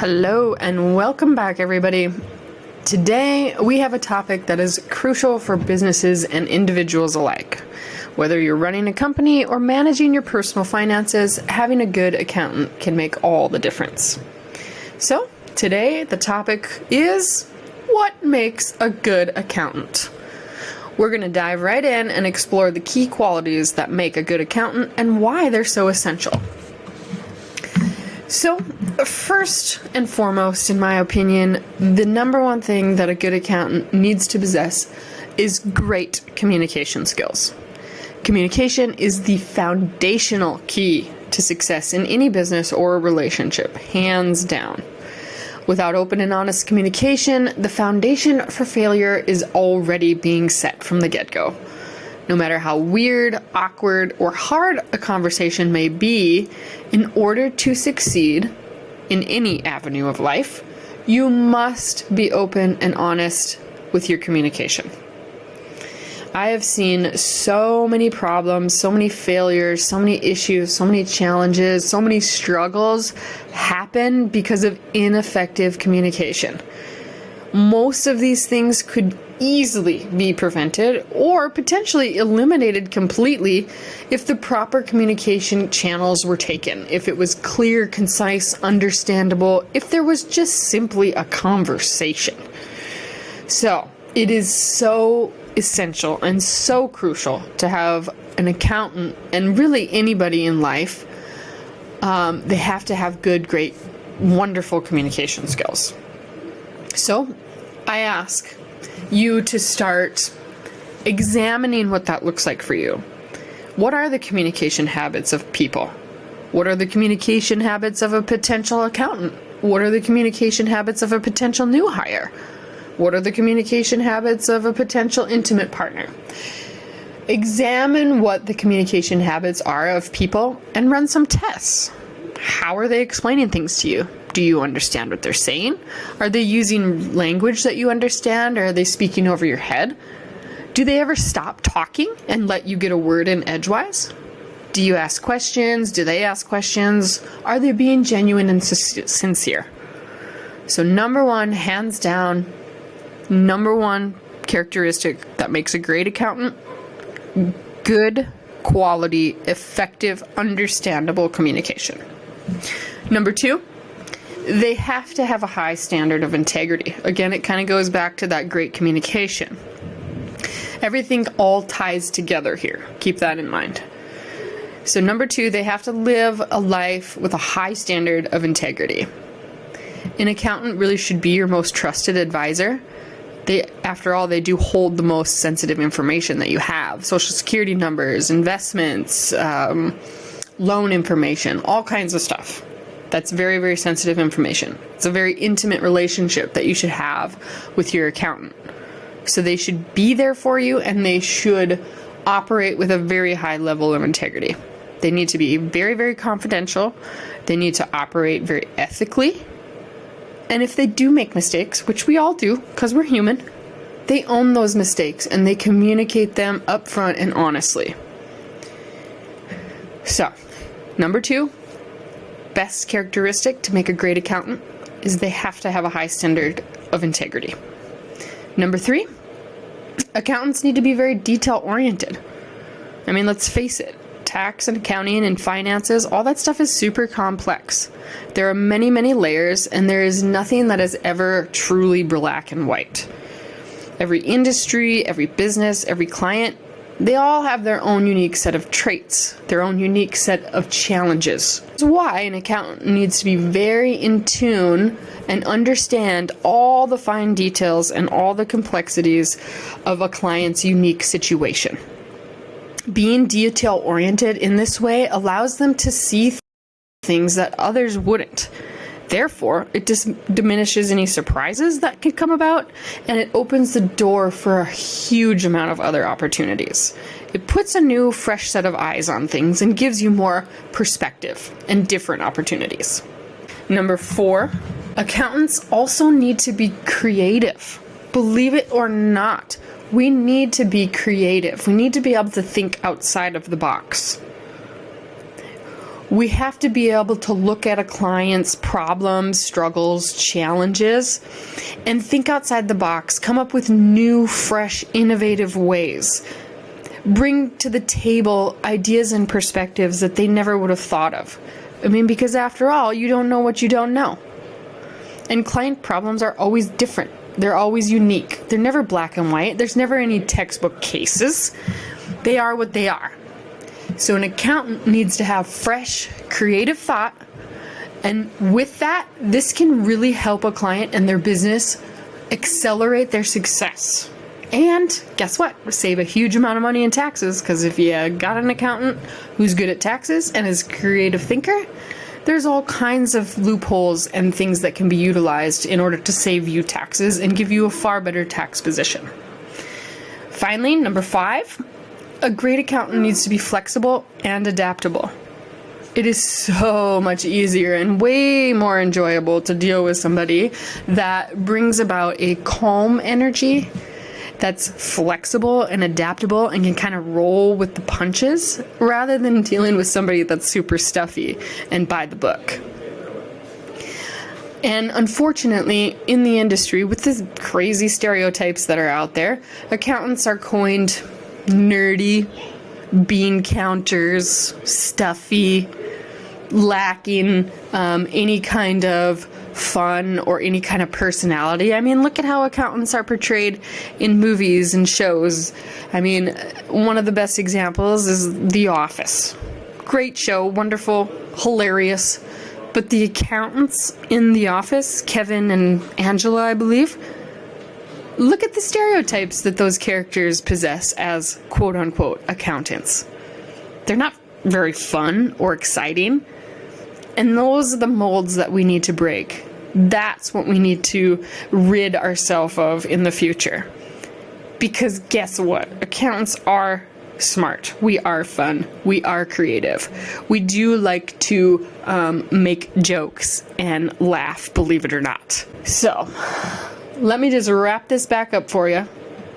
Hello and welcome back, everybody. Today we have a topic that is crucial for businesses and individuals alike. Whether you're running a company or managing your personal finances, having a good accountant can make all the difference. So today the topic is what makes a good accountant. We're going to dive right in and explore the key qualities that make a good accountant and why they're so essential. So, first and foremost, in my opinion, the number one thing that a good accountant needs to possess is great communication skills. Communication is the foundational key to success in any business or relationship, hands down. Without open and honest communication, the foundation for failure is already being set from the get-go. No matter how weird, awkward, or hard a conversation may be, in order to succeed in any avenue of life, you must be open and honest with your communication. I have seen so many problems, so many failures, so many issues, so many challenges, so many struggles happen because of ineffective communication. Most of these things could easily be prevented or potentially eliminated completely if the proper communication channels were taken, if it was clear, concise, understandable, if there was just simply a conversation. So, it is so essential and so crucial to have an accountant and really anybody in life. They have to have good, great, wonderful communication skills. So, I ask you to start examining what that looks like for you. What are the communication habits of people? What are the communication habits of a potential accountant? What are the communication habits of a potential new hire? What are the communication habits of a potential intimate partner? Examine what the communication habits are of people and run some tests. How are they explaining things to you? Do you understand what they're saying? Are they using language that you understand, or are they speaking over your head? Do they ever stop talking and let you get a word in edgewise? Do you ask questions? Do they ask questions? Are they being genuine and sincere? So number one, hands down, number one characteristic that makes a great accountant: good, quality, effective, understandable communication. Number two, they have to have a high standard of integrity. Again, it kind of goes back to that great communication. Everything all ties together here. Keep that in mind. So number two, they have to live a life with a high standard of integrity. An accountant really should be your most trusted advisor. After all, they do hold the most sensitive information that you have. Social security numbers, investments, loan information, all kinds of stuff. That's very, very sensitive information. It's a very intimate relationship that you should have with your accountant. So they should be there for you, and they should operate with a very high level of integrity. They need to be very, very confidential. They need to operate very ethically. And if they do make mistakes, which we all do because we're human, they own those mistakes and they communicate them upfront and honestly. So, number two, best characteristic to make a great accountant is they have to have a high standard of integrity. Number three, accountants need to be very detail-oriented. I mean, let's face it, tax and accounting and finances, all that stuff is super complex. There are many, many layers, and there is nothing that is ever truly black and white. Every industry, every business, every client, they all have their own unique set of traits, their own unique set of challenges. That's why an accountant needs to be very in tune and understand all the fine details and all the complexities of a client's unique situation. Being detail-oriented in this way allows them to see things that others wouldn't. Therefore, it diminishes any surprises that could come about, and it opens the door for a huge amount of other opportunities. It puts a new, fresh set of eyes on things and gives you more perspective and different opportunities. Number four, accountants also need to be creative. Believe it or not, we need to be creative. We need to be able to think outside of the box. We have to be able to look at a client's problems, struggles, challenges, and think outside the box, come up with new, fresh, innovative ways. Bring to the table ideas and perspectives that they never would have thought of. I mean, because after all, you don't know what you don't know. And client problems are always different. They're always unique. They're never black and white. There's never any textbook cases. They are what they are. So an accountant needs to have fresh, creative thought, and with that, this can really help a client and their business accelerate their success. And guess what? Save a huge amount of money in taxes, because if you got an accountant who's good at taxes and is a creative thinker, there's all kinds of loopholes and things that can be utilized in order to save you taxes and give you a far better tax position. Finally, number 5. A great accountant needs to be flexible and adaptable. It is so much easier and way more enjoyable to deal with somebody that brings about a calm energy, that's flexible and adaptable and can kind of roll with the punches, rather than dealing with somebody that's super stuffy and by the book. And unfortunately, in the industry, with the crazy stereotypes that are out there, accountants are coined nerdy, bean counters, stuffy, lacking any kind of fun or any kind of personality. I mean, look at how accountants are portrayed in movies and shows. I mean, one of the best examples is The Office. Great show, wonderful, hilarious. But the accountants in The Office, Kevin and Angela, I believe, look at the stereotypes that those characters possess as quote-unquote accountants. They're not very fun or exciting. And those are the molds that we need to break. That's what we need to rid ourselves of in the future. Because guess what? Accountants are smart. We are fun. We are creative. We do like to make jokes and laugh, believe it or not. So, let me just wrap this back up for you.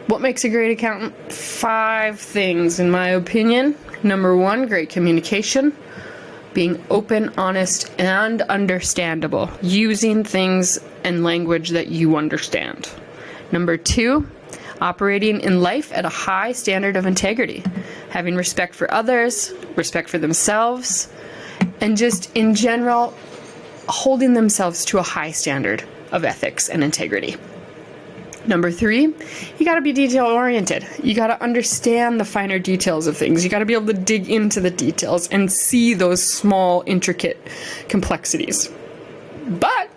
What makes a great accountant? 5 things, in my opinion. Number 1, great communication. Being open, honest, and understandable. Using things and language that you understand. Number 2, operating in life at a high standard of integrity. Having respect for others, respect for themselves, and just in general, holding themselves to a high standard of ethics and integrity. Number 3, you got to be detail oriented. You got to understand the finer details of things. You got to be able to dig into the details and see those small, intricate complexities. But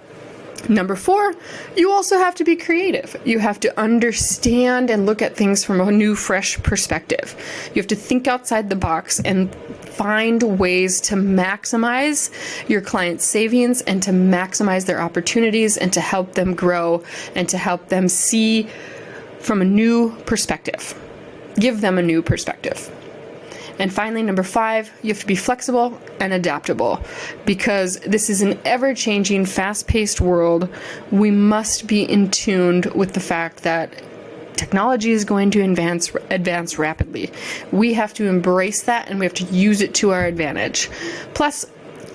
number 4, you also have to be creative. You have to understand and look at things from a new, fresh perspective. You have to think outside the box and find ways to maximize your clients' savings and to maximize their opportunities and to help them grow and to help them see from a new perspective. Give them a new perspective. And finally, number 5, you have to be flexible and adaptable, because this is an ever-changing, fast-paced world. We must be in tune with the fact that technology is going to advance rapidly. We have to embrace that, and we have to use it to our advantage. Plus,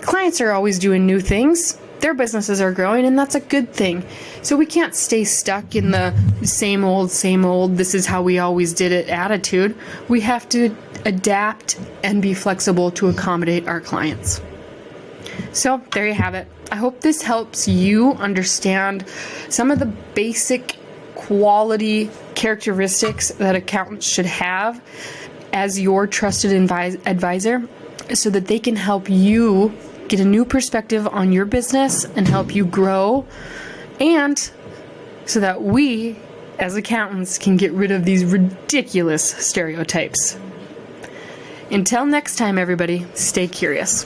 clients are always doing new things. Their businesses are growing, and that's a good thing. So we can't stay stuck in the same old, this is how we always did it attitude. We have to adapt and be flexible to accommodate our clients. So there you have it. I hope this helps you understand some of the basic quality characteristics that accountants should have as your trusted advisor, so that they can help you get a new perspective on your business and help you grow, and so that we as accountants can get rid of these ridiculous stereotypes. Until next time, everybody, stay curious.